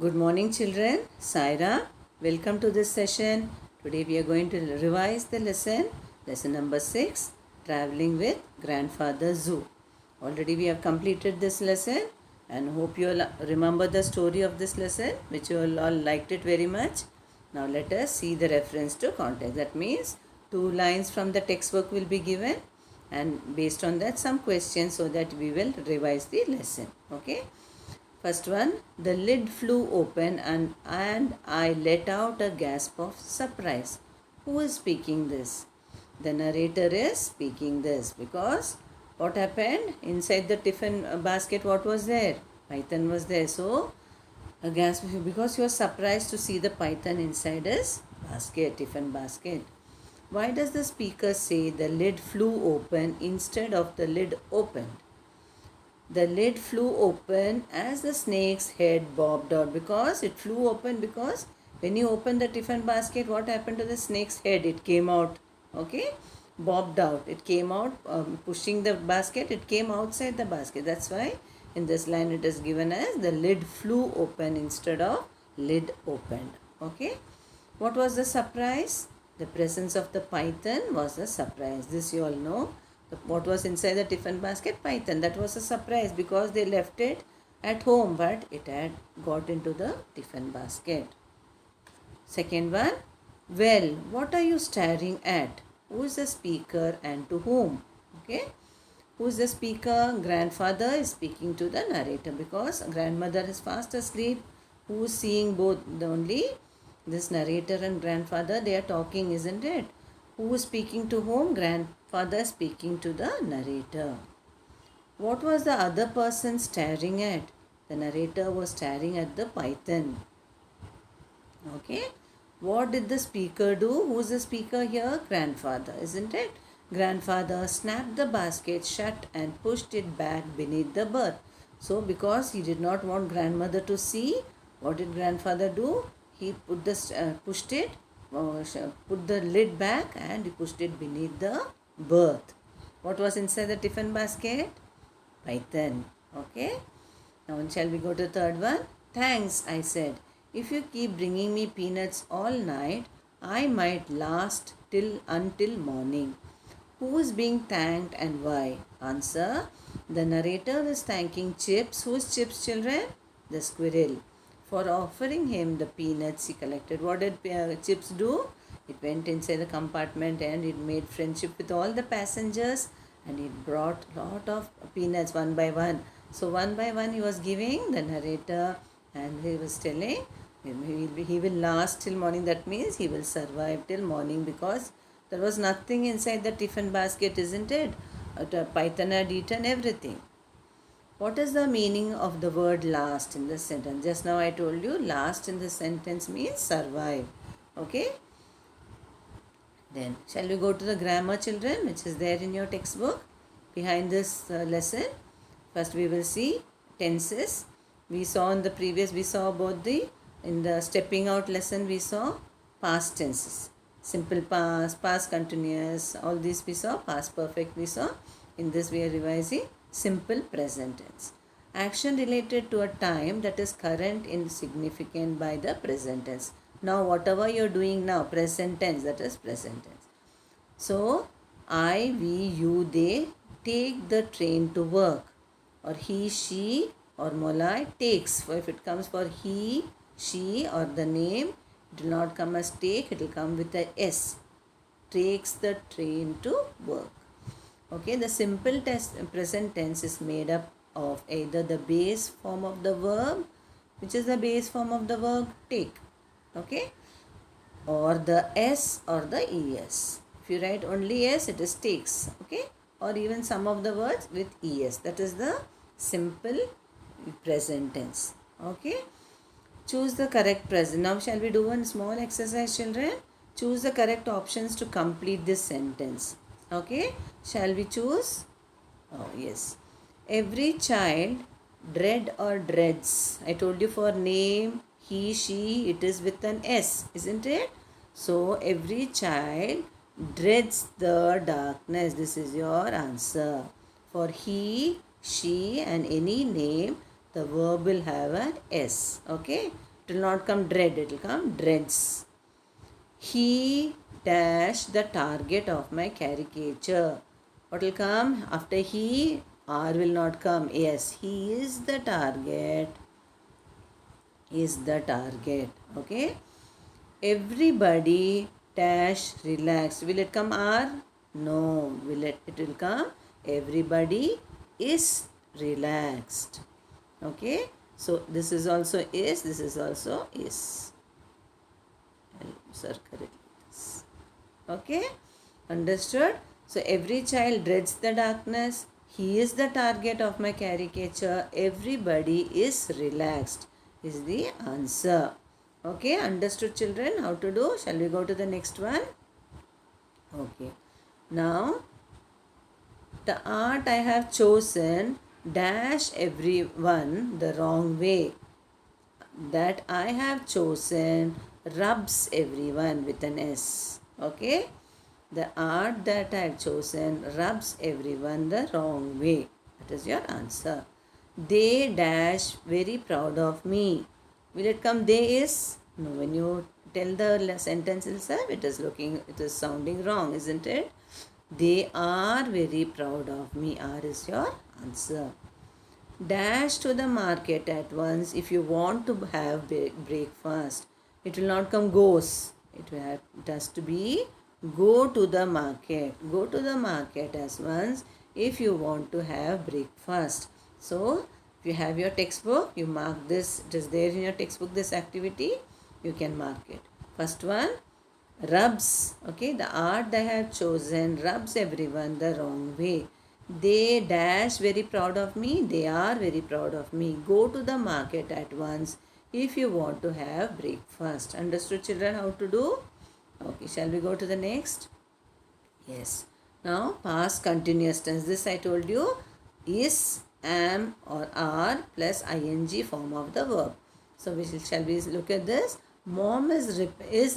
Good morning, children. Saira, welcome to this session. Today we are going to revise the lesson number 6, Traveling with Grandfather Zoo. Already we have completed this lesson and hope you all remember the story of this lesson, which you all liked it very much. Now let us see the reference to context. That means 2 lines from the textbook will be given and based on that some questions so that we will revise the lesson. Okay. First one, the lid flew open and I let out a gasp of surprise. Who is speaking this? The narrator is speaking this because what happened? Inside the tiffin basket, what was there? Python was there. So, a gasp because you are surprised to see the python inside his basket, tiffin basket. Why does the speaker say the lid flew open instead of the lid opened? The lid flew open as the snake's head bobbed out because it flew open because when you open the tiffin basket, what happened to the snake's head? It came out, okay, bobbed out. It came out, pushing the basket, it came outside the basket. That's why in this line it is given as the lid flew open instead of lid opened, okay. What was the surprise? The presence of the python was a surprise. This you all know. What was inside the tiffin basket? Python. That was a surprise because they left it at home, but it had got into the tiffin basket. Second one, well, what are you staring at? Who is the speaker and to whom? Okay. Who is the speaker? Grandfather is speaking to the narrator because grandmother is fast asleep. Who is seeing both? Only this narrator and grandfather, they are talking, isn't it? Who is speaking to whom? Grandfather speaking to the narrator. What was the other person staring at? The narrator was staring at the python. Okay. What did the speaker do? Who's the speaker here? Grandfather, isn't it? Grandfather snapped the basket shut and pushed it back beneath the berth. So, because he did not want grandmother to see, what did grandfather do? He put put the lid back and he pushed it beneath the berth. What was inside the tiffin basket? Python. Okay. Now, shall we go to the third one? Thanks, I said. If you keep bringing me peanuts all night, I might last until morning. Who is being thanked and why? Answer. The narrator is thanking Chips. Who is Chips, children? The squirrel. For offering him the peanuts he collected. What did Chips do? It went inside the compartment and it made friendship with all the passengers and it brought lot of peanuts one by one. So one by one he was giving the narrator and he was telling he will last till morning. That means he will survive till morning because there was nothing inside the tiffin basket, isn't it? The python had eaten everything. What is the meaning of the word last in this sentence? Just now I told you last in this sentence means survive. Okay. Then shall we go to the grammar, children, which is there in your textbook behind this lesson. First we will see tenses. We saw in the previous, we saw about in the stepping out lesson we saw past tenses. Simple past, past continuous, all these we saw, past perfect we saw. In this we are revising simple present tense. Action related to a time that is current in significant by the present tense. Now whatever you are doing now, present tense, that is present tense. So, I, we, you, they take the train to work. Or he, she or Molai takes. If it comes for he, she or the name, it will not come as take, it will come with a S. Takes the train to work. Okay, the simple present tense is made up of either the base form of the verb, which is the base form of the verb take. Okay, or the S or the ES. If you write only S, it is takes. Okay, or even some of the words with ES. That is the simple present tense. Okay. Choose the correct present. Now shall we do one small exercise, children? Choose the correct options to complete this sentence. Okay. Shall we choose? Oh yes. Every child dread or dreads. I told you for name, he, she, it is with an S, isn't it? So every child dreads the darkness. This is your answer. For he, she and any name, the verb will have an S. Okay. It will not come dread, it will come dreads. He dash the target of my caricature. What will come after he? R will not come. Yes, he is the target. Is the target. Okay. Everybody dash relax. Will it come R? No. It will come everybody is relaxed. Okay. So this is also is. This is also is. I'll circle it. Okay. Understood? So every child dreads the darkness. He is the target of my caricature. Everybody is relaxed is the answer. Okay, understood children how to do? Shall we go to the next one? Okay. Now, the art I have chosen dash everyone the wrong way. That I have chosen rubs everyone with an S. Okay. The art that I have chosen rubs everyone the wrong way. That is your answer. They dash very proud of me. Will it come they is? No, when you tell the sentence itself, it is sounding wrong, isn't it? They are very proud of me. R is your answer. Dash to the market at once if you want to have breakfast. It will not come goes. It has to be go to the market. Go to the market at once if you want to have breakfast. So, if you have your textbook, you mark this. It is there in your textbook, this activity. You can mark it. First one, rubs. Okay, the art they have chosen rubs everyone the wrong way. They dash very proud of me. They are very proud of me. Go to the market at once if you want to have breakfast. Understood children how to do? Okay, shall we go to the next? Yes. Now, past continuous tense. This I told you is, am or are plus ing form of the verb. So, shall we look at this? Mom is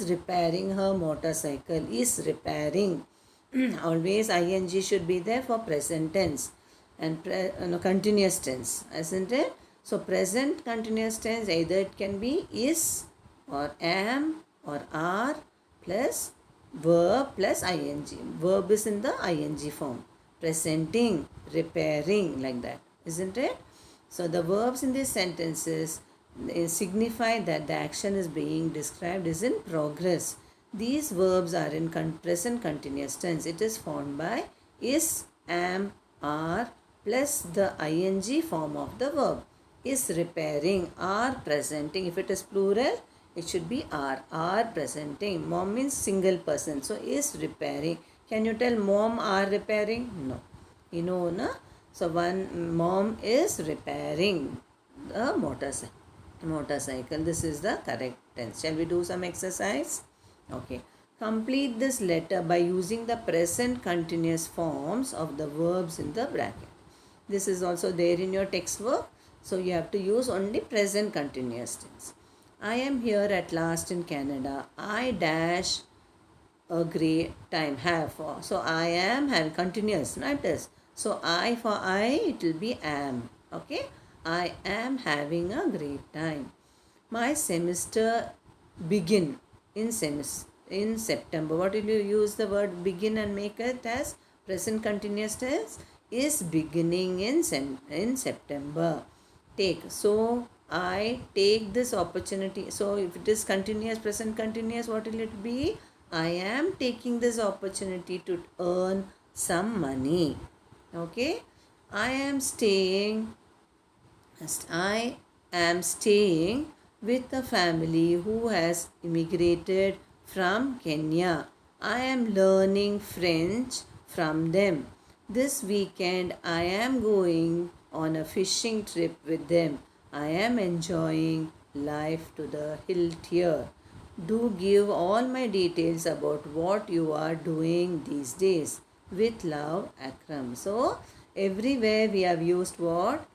repairing her motorcycle. Is repairing. Always ing should be there for present tense and continuous tense, isn't it? So, present continuous tense either it can be is or am or are plus verb plus ing. Verb is in the ing form. Presenting, repairing, like that, isn't it? So the verbs in these sentences signify that the action is being described is in progress. These verbs are in present continuous tense. It is formed by is, am, are plus the ing form of the verb. Is repairing, are presenting. If it is plural, it should be are presenting. Mom means single person. So, is repairing. Can you tell mom are repairing? No. You know, no? So, one mom is repairing the motorcycle. This is the correct tense. Shall we do some exercise? Okay. Complete this letter by using the present continuous forms of the verbs in the bracket. This is also there in your textbook. So, you have to use only present continuous tense. I am here at last in Canada. I dash a great time. Have for. So, I am have continuous, not this. So, I for I, it will be am. Okay. I am having a great time. My semester begin in September. What will you use the word begin and make it as present continuous tense? Is beginning in September. Take. So, I take this opportunity. So, if it is continuous, present continuous, what will it be? I am taking this opportunity to earn some money. Okay. I am staying with a family who has immigrated from Kenya. I am learning French from them. This weekend I am going on a fishing trip with them. I am enjoying life to the hilt here. Do give all my details about what you are doing these days. With love, Akram. So, everywhere we have used what?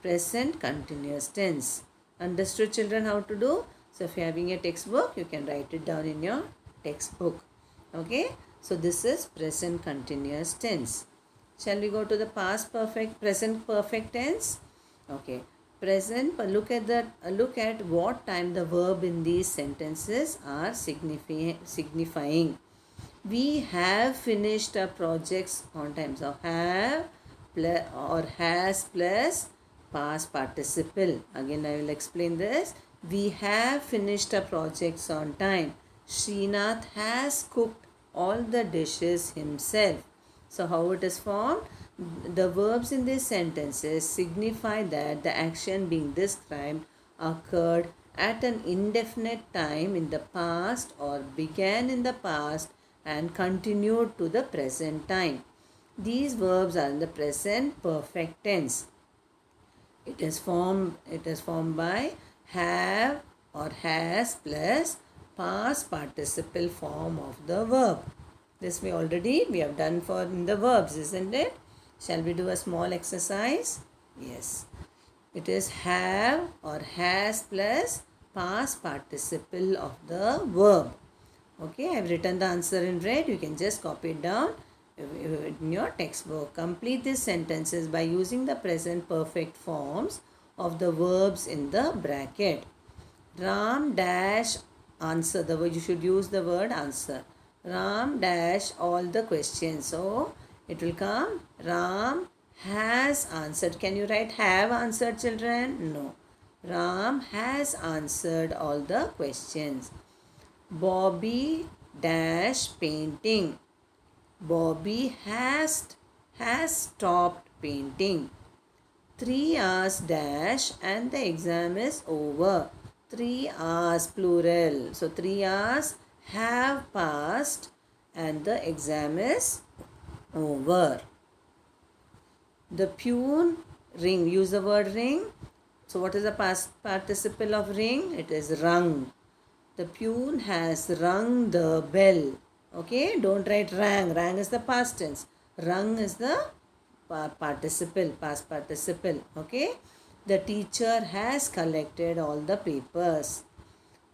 Present continuous tense. Understood children how to do? So, if you are having a textbook, you can write it down in your textbook. Okay. So, this is present continuous tense. Shall we go to the present perfect tense? Okay. Present, look at what time the verb in these sentences are signifying. We have finished our projects on time. So have or has plus past participle. Again I will explain this. We have finished our projects on time. Srinath has cooked all the dishes himself. So how it is formed? The verbs in these sentences signify that the action being described occurred at an indefinite time in the past or began in the past and continued to the present time. These verbs are in the present perfect tense. It is formed by have or has plus past participle form of the verb. This we have done for in the verbs, isn't it? Shall we do a small exercise? Yes. It is have or has plus past participle of the verb. Okay, I have written the answer in red. You can just copy it down in your textbook. Complete these sentences by using the present perfect forms of the verbs in the bracket. Ram dash answer. The word you should use the word answer. Ram dash all the questions. So it will come Ram has answered. Can you write have answered, children? No. Ram has answered all the questions. Bobby dash painting. Bobby has stopped painting. 3 hours dash and the exam is over. 3 hours plural. So 3 hours have passed and the exam is over. The peon ring. Use the word ring. So what is the past participle of ring? It is rung. The peon has rung the bell. Okay, don't write rang. Rang is the past tense. Rung is the participle, past participle. Okay, the teacher has collected all the papers.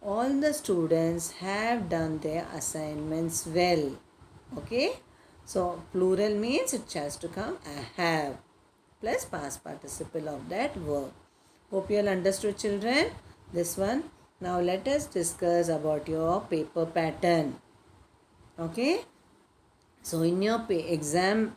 All the students have done their assignments well. Okay, so plural means it has to come have plus past participle of that verb. Hope you all understood, children, this one. Now let us discuss about your paper pattern. Okay, so in your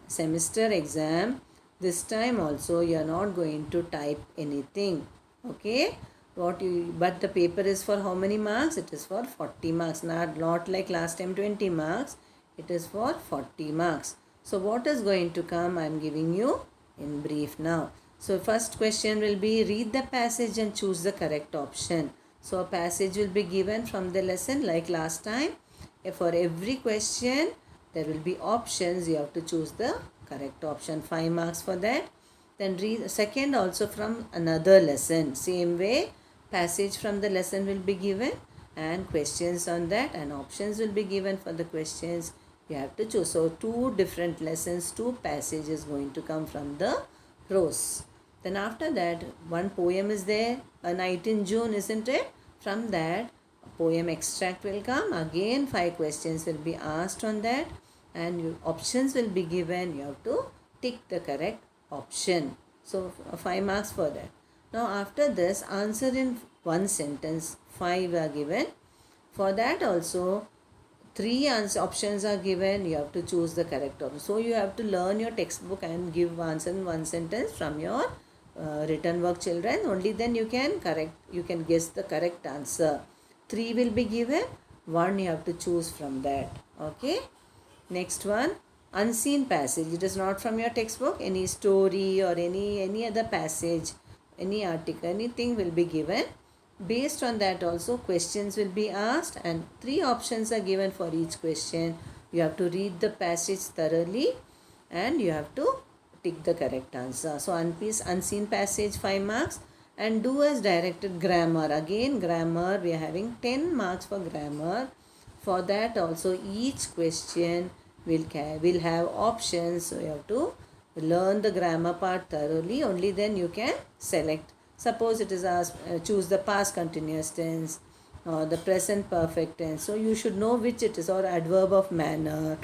semester exam, this time also you are not going to type anything. Okay, but the paper is for how many marks? It is for 40 marks. Not like last time 20 marks. It is for 40 marks. So what is going to come? I am giving you in brief now. So first question will be read the passage and choose the correct option. So a passage will be given from the lesson like last time. For every question there will be options. You have to choose the correct option. 5 marks for that. Then read second also from another lesson. Same way passage from the lesson will be given and questions on that and options will be given for the questions. You have to choose. So 2 different lessons, 2 passages going to come from the prose. Then after that one poem is there, A Night in June, isn't it? From that poem extract will come. Again 5 questions will be asked on that and options will be given. You have to tick the correct option. So 5 marks for that. Now after this answer in one sentence. 5 are given. For that also 3 options are given. You have to choose the correct option. So you have to learn your textbook and give answer in one sentence from your written work, children. Only then you can guess the correct answer. 3 will be given. 1 you have to choose from that. Okay. Next one, unseen passage. It is not from your textbook. Any story or any other passage, any article, anything will be given. Based on that also questions will be asked and 3 options are given for each question. You have to read the passage thoroughly and you have to tick the correct answer. So unseen passage 5 marks and do as directed grammar. Again grammar we are having 10 marks for grammar. For that also each question will have options. So you have to learn the grammar part thoroughly. Only then you can select. Suppose it is asked choose the past continuous tense or the present perfect tense. So you should know which it is, or adverb of manner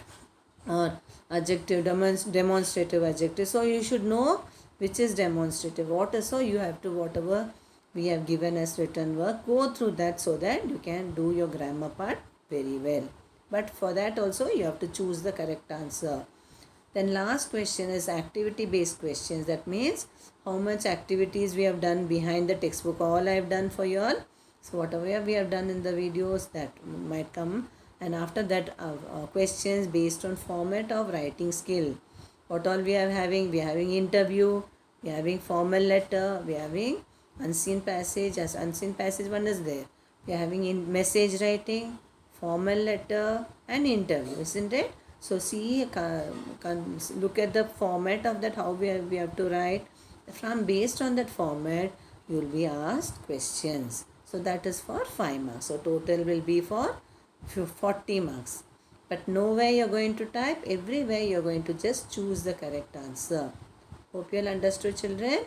or adjective, demonstrative adjective. So you should know which is demonstrative. What is so you have to whatever we have given as written work, go through that so that you can do your grammar part very well. But for that also you have to choose the correct answer. Then last question is activity based questions. That means how much activities we have done behind the textbook. All I have done for you all. So whatever we have done in the videos that might come, and after that questions based on format of writing skill. What all we are having? We are having interview, we are having formal letter, we are having unseen passage. As unseen passage one is there. We are having in message writing, formal letter and interview, isn't it? So see, look at the format of that, how we have to write. From based on that format, you will be asked questions. So that is for 5 marks. So total will be for 40 marks. But nowhere you are going to type, everywhere you are going to just choose the correct answer. Hope you all understood, children.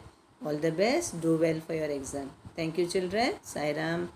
All the best. Do well for your exam. Thank you, children. Sai Ram.